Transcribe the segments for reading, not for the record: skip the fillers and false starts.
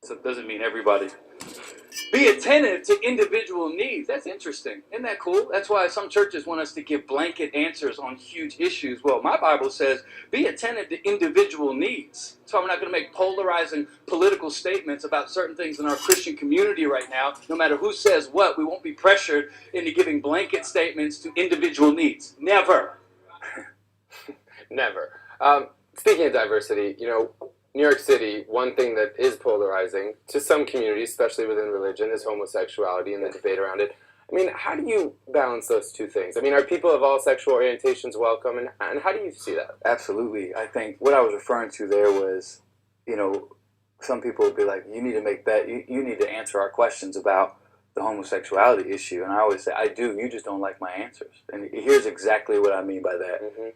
So it doesn't mean everybody. Be attentive to individual needs. That's interesting. Isn't that cool? That's why some churches want us to give blanket answers on huge issues. Well, my Bible says be attentive to individual needs. So I'm not going to make polarizing political statements about certain things in our Christian community right now. No matter who says what, we won't be pressured into giving blanket statements to individual needs. Never. Never. Speaking of diversity, you know, New York City, one thing that is polarizing to some communities, especially within religion, is homosexuality and the debate around it. I mean, how do you balance those two things? I mean, are people of all sexual orientations welcome, and how do you see that? Absolutely. I think what I was referring to there was, you know, some people would be like, you need to make that, you need to answer our questions about the homosexuality issue. And I always say, I do, you just don't like my answers. And here's exactly what I mean by that.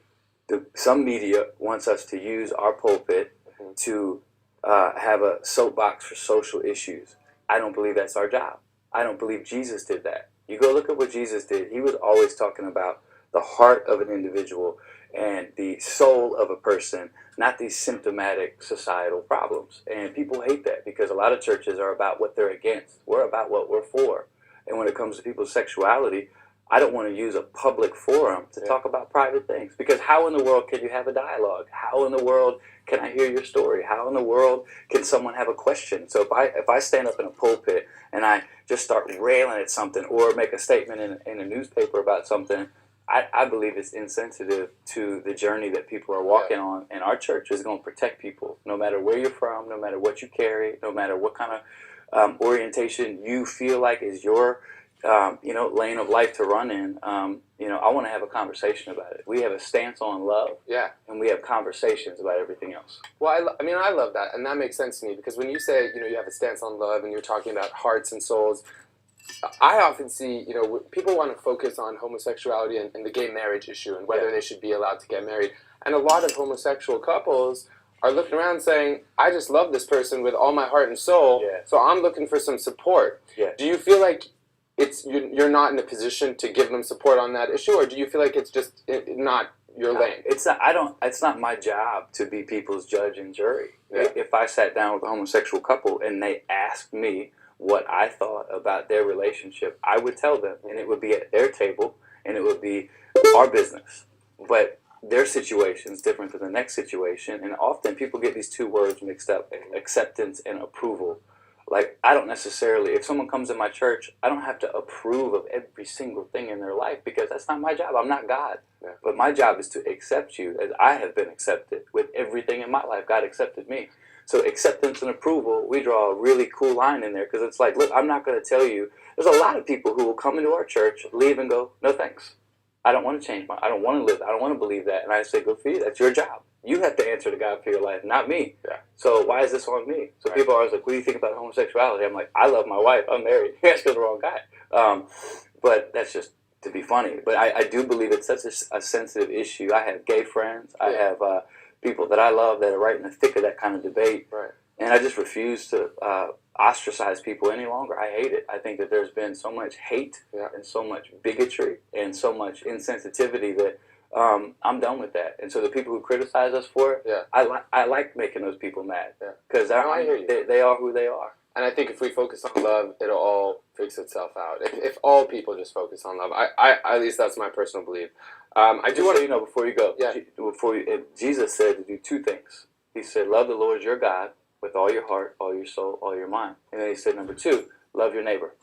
Some media wants us to use our pulpit to have a soapbox for social issues. I don't believe that's our job. I don't believe Jesus did that. You go look at what Jesus did. He was always talking about the heart of an individual and the soul of a person, not these symptomatic societal problems. And people hate that because a lot of churches are about what they're against. We're about what we're for. And when it comes to people's sexuality, I don't want to use a public forum to talk about private things, because how in the world can you have a dialogue? How in the world can I hear your story? How in the world can someone have a question? So if I stand up in a pulpit and I just start railing at something or make a statement in a newspaper about something, I believe it's insensitive to the journey that people are walking on. And our church is going to protect people, no matter where you're from, no matter what you carry, no matter what kind of orientation you feel like is your lane of life to run in. I want to have a conversation about it. We have a stance on love, and we have conversations about everything else. Well, I love that, and that makes sense to me, because when you say, you have a stance on love and you're talking about hearts and souls, I often see, people want to focus on homosexuality and the gay marriage issue and whether they should be allowed to get married. And a lot of homosexual couples are looking around saying, I just love this person with all my heart and soul, so I'm looking for some support. Do you feel like you're not in a position to give them support on that issue, or do you feel like it's just not your lane? It's not my job to be people's judge and jury. If I sat down with a homosexual couple and they asked me what I thought about their relationship, I would tell them, and it would be at their table, and it would be our business. But their situation is different than the next situation, and often people get these two words mixed up: acceptance and approval. Like, I don't necessarily, if someone comes in my church, I don't have to approve of every single thing in their life, because that's not my job. I'm not God. But my job is to accept you as I have been accepted with everything in my life. God accepted me. So acceptance and approval, we draw a really cool line in there, because it's like, look, I'm not going to tell you. There's a lot of people who will come into our church, leave and go, no thanks. I don't want to change I don't want to live. I don't want to believe that. And I say, good for you. That's your job. You have to answer to God for your life, not me. So why is this on me? So people are always like, what do you think about homosexuality? I'm like, I love my wife. I'm married. You asked the wrong guy. But that's just to be funny. But I do believe it's such a sensitive issue. I have gay friends. I have people that I love that are right in the thick of that kind of debate. And I just refuse to ostracize people any longer. I hate it. I think that there's been so much hate and so much bigotry and so much insensitivity that I'm done with that. And so the people who criticize us for it, I like making those people mad, because they are who they are. And I think if we focus on love, it'll all fix itself out. If all people just focus on love, I at least that's my personal belief. I do want to, before you go, Jesus said to do two things. He said, love the Lord your God with all your heart, all your soul, all your mind. And then he said, number two, love your neighbor.